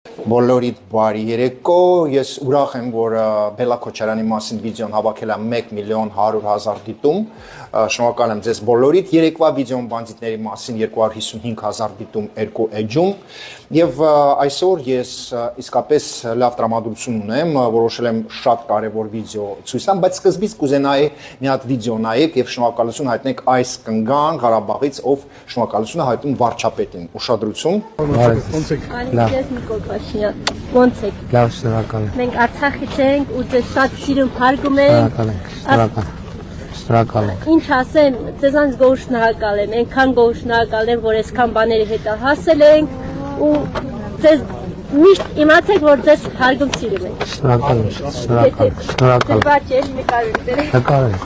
Բոլորիդ բարի երեկո, ես ուրախ եմ, որ Բելլա Քոչարյանի մասին վիդեոն հավաքել է 1.100.000 դիտում, շնորհակալ եմ ձեզ բոլորիդ, երեկվա վիդեոն բանդիտների մասին 255.000 դիտում 2 էջում, եւ այսօր ես իսկապես լավ տրամադրություն ունեմ, որոշել եմ շատ կարևոր վիդեո ցույց տամ, բայց սկզբից կուզենայի մի հատ վիդեո նայեք եւ շնորհակալություն հայտնեք այս կնգան Ղարաբաղից, ով շնորհակալություն հայտնում վարչապետին, ուշադրություն։ Ոնց եք։ Ես Նիկոլ Փաշինյան, ոնց եք։ Լավ, շնորհակալ եմ։ Մենք Արցախից ենք ու ձեզ շատ սիրում հարգում ենք։ Շնորհակալ եմ։ Ինչ ասեմ, ձեզանց գոհ շնորհակալ եմ, այնքան գոհ շնորհակալ եմ, որ այսքան բաների հետ հասել ենք ու ձեզ միշտ իմացեք, որ ձեզ հարգում սիրում ենք։ Շնորհակալ եմ։ Դեպաճ եմ նկարել։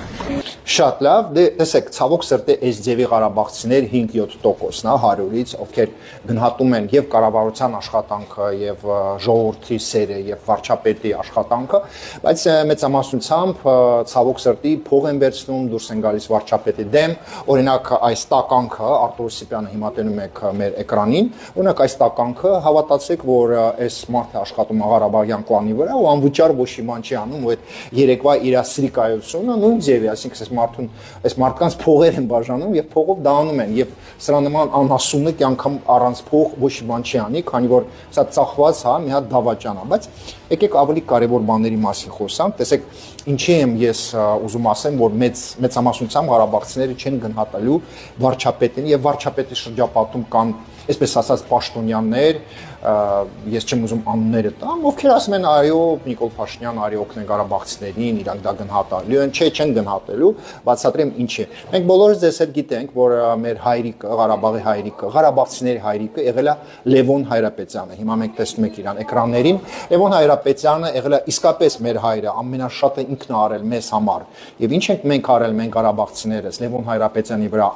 Շատ լավ, դե տեսեք, ցավոք սրտի այս ձևի ղարաբաղցիներ 5-7%-ն է 100-ից, ովքեր գնահատում են եւ կառավարության աշխատանքը եւ ժողովրդի սերը եւ վարչապետի աշխատանքը, բայց մեծամասնությամբ ցավոք սրտի փող են վերցնում, դուրս են գալիս վարչապետի դեմ, օրինակ այս տականքը Արտուր Սիպյանը հիմա տենում եք մեր էկրանին, օրինակ այս տականքը հավատացեք, որ այս մարդը աշխատում է Ղարաբաղյան կլանի վրա ու անվճար ոչ մի բան չի անում, ու այդ երեկվա իր սրիկայությունը նույն ձևի, այսինքն այս մարդկանց փողեր են բաժանում եւ փողով դա անում են եւ սրա նման անհասունը կյանքամ առանց փող ոչ մի բան չի անի, քանի որ սա ծախված հա մի հատ դավաճան է, բայց եկեք ավելի կարեւոր բաների մասին խոսանք, տեսեք ինչի եմ ես ուզում ասեմ, որ մեծամասնությամբ ղարաբաղցիները չեն գնահատելու վարչապետին եւ վարչապետի շրջապատում կան այսպես ասած պաշտոնյաներ, ես չեմ ուզում անունները տամ, ովքեր ասում են այո, Նիկոլ Փաշինյան արի օգնեն ղարաբաղցիներին, իրանք դա գնահատալու են, չեն գնահատելու, բացատրեմ ինչ է։ Մենք բոլորս ձեզ հետ գիտենք, որ մեր հայրիկը, Ղարաբաղի հայրիկը, ղարաբաղցիների հայրիկը եղել է Լևոն Հայրապետյանը։ Հիմա մենք տեսնում ենք իրան էկրաններին։ Լևոն Հայրապետյանը եղել է իսկապես մեր հայրը, ամենաշատը ինքն է արել մեզ համար։ Եւ ինչ ենք մենք արել մենք ղարաբաղցիներս Լևոն Հայրապետյանի վրա,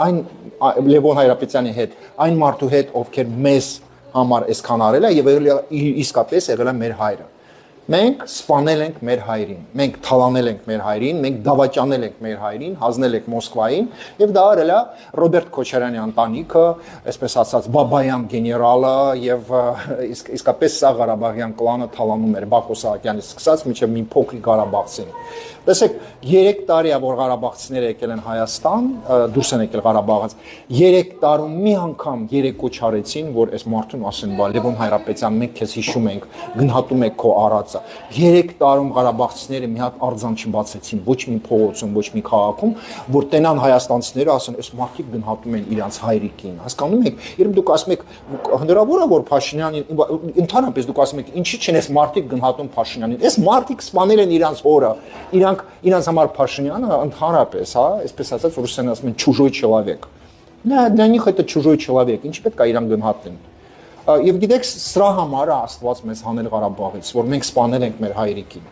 Լևոն Հայրապետյանի հետ, այն մարդու հետ, ովքեր մեզ համար այսքան արել է եւ իսկապես եղել է մեր հայրը։ Մենք սպանել ենք մեր հայրին, մենք թալանել ենք մեր հայրին, մենք դավաճանել ենք մեր հայրին, հանձնել ենք Մոսկվային եւ դա արել է Ռոբերտ Քոչարյանի ընտանիքը, այսպես ասած Բաբայան գեներալը եւ իսկապես սա Ղարաբաղյան կլանը թալանում էր Բակո Սահակյանից սկսած մինչեւ մի փոքրիկ Ղարաբաղցին։ Տեսեք, 3 տարի է որ ղարաբաղցիները եկել են Հայաստան, դուրս են եկել Ղարաբաղից։ 3 տարում մի անգամ երեկո չարեցին, որ այս մարդուն ասեն, բա Լևոն Հայրապետյան, մենք քեզ հիշում ենք, գնահատում ենք քո արածը։ 3 տարում ղարաբաղցիները մի հատ արձան չբացեցին ոչ մի փողոցում, ոչ մի քաղաքում, որ տենան հայաստանցիները ասեն, այս մարդիկ գնահատում են իրանց հայրիկին։ Հասկանում եք, երբ դուք ասում եք հնարավոր է որ Փաշինյանին, ընդհանրապես դուք ասում եք, ինչի՞ չեն այս մարդիկ գնահատում Փաշինյանին։ Այս մարդիկ սպանել են իրանց օրը, իրանց համար Փաշինյանը ընդհանրապես, հա, այսպես ասած ռուսերեն ասում են чужой человек։ Для них это чужой человек, ինչի պետք է իրան գնահատեն։ Եվ գիտեք, սրա համար է Աստված մեզ հանել Ղարաբաղից, որ մենք սպանել ենք մեր հայրիկին։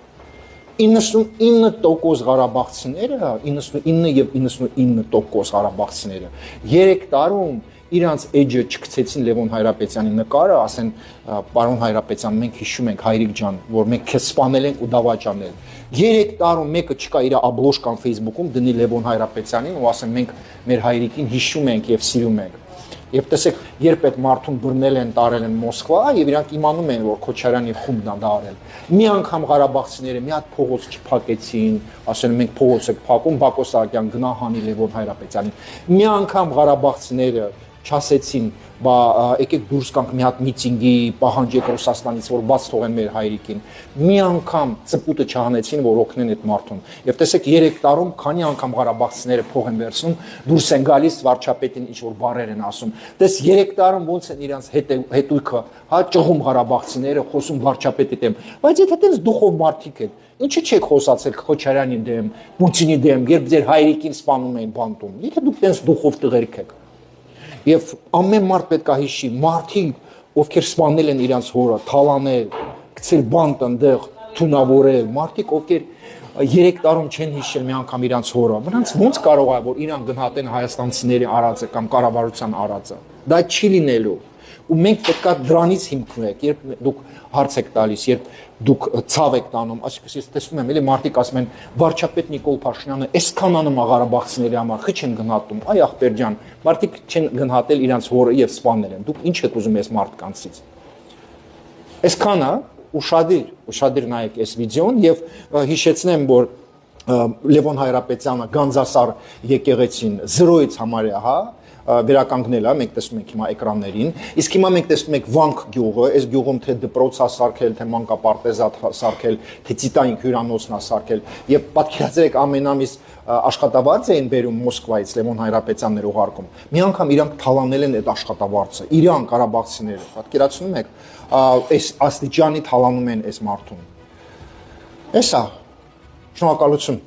99% ղարաբաղցիները, 99 եւ 99% ղարաբաղցիները 3 տարում իրանց էջը չգցեցին Լևոն Հայրապետյանի նկարը, ասեն, պարոն Հայրապետյան, մենք հիշում ենք հայրիկ ջան, որ մենք քեզ սպանել ենք ու դավաճանել։ 3 տարում մեկը չկա իր աբլոշկան Facebook-ում դնի Լևոն Հայրապետյանին ու ասեն մենք մեր հայրիկին հիշում ենք եւ սիրում ենք։ Եվ տեսեք, երբ այդ մարդուն բռնել են, տարել են Մոսկվա, եւ իրանք իմանում են, որ Քոչարյանի խումբն է դա արել։ Մի անգամ ղարաբաղցիները մի հատ փողոց չփակեցին, ասեն մենք փողոց եք փակում, Բակո Սահակյան գնա հանի Լևոն Հայրապետյանին։ Մի անգամ ղարաբաղցիները չասեցին, բա եկեք դուրս գանք մի հատ միտինգի, պահանջեք Ռուսաստանից, որ բաց թողեն մեր հայրիկին։ Մի անգամ ծպուտը չհանեցին, որ օգնեն այդ մարդուն։ Եվ տեսեք 3 տարում քանի անգամ ղարաբաղցիները փող են վերցնում, դուրս են գալիս վարչապետին ինչ որ բառեր են ասում։ Տես 3 տարում ոնց են իրանց հետույքը, հա ճղում ղարաբաղցիները, խոսում վարչապետի դեմ։ Բայց եթե տես դուխով մարդիկ են, ինչի՞ չեք խոսացել Քոչարյանի դեմ, Պուտինի դեմ, երբ ձեր հայրիկին սպանում էին բանտում։ Եթե դուք տես դուխով տղերք եք։ Եվ ամեն մարդ պետք է հիշի, մարդիկ, ովքեր սպանել են իրանց հորը, թալանել, գցել բանտ ընդեղ, թունավորել, մարդիկ, ովքեր 3 տարում չեն հիշել մի անգամ իրանց հորը, նրանց ոնց կարող է, որ իրան գնահատեն հայաստանցիների արածը կամ կառավարության արածը։ Դա չի լինելու։ Ու մենք պետք է դրանից հիմքվենք, երբ դուք հարց եք տալիս, երբ դուք ցավ եք տանում, այսինքն ես տեսնում եմ, էլի մարդիկ ասում են, վարչապետ Նիկոլ Փաշինյանը այսքան անում է ղարաբաղցիների համար, խի չեն գնահատում, այ ախպեր ջան, մարդիկ չեն գնահատել իրանց հորը եւ սպանել են։ Դուք ինչ եք ուզում այս մարդկանցից։ Այսքանը ուշադիր նայեք այս վիդեոն եւ հիշեցնեմ, որ Լևոն Հայրապետյանը Գանձասար եկեղեցին 0-ից համարյա, հա, վերականգնել է, մենք տեսնում ենք հիմա էկրաններին, իսկ հիմա մենք տեսնում ենք Վանք գյուղը, այս գյուղում թե դպրոց է սարքել, թե մանկապարտեզ է սարքել, թե Տիտային հյուրանոցն է սարքել, եւ պատկերացրեք ամենամիս աշխատավարձ էին բերում Մոսկվայից Լևոն Հայրապետյաններ ուղարկում։ Մի անգամ իրանք թալանել են այդ աշխատավարձը, իրան ղարաբաղցիները, պատկերացնում եք, այս աստիճանի թալանում են այս մարդուն։ Էսա, շնորհակալություն։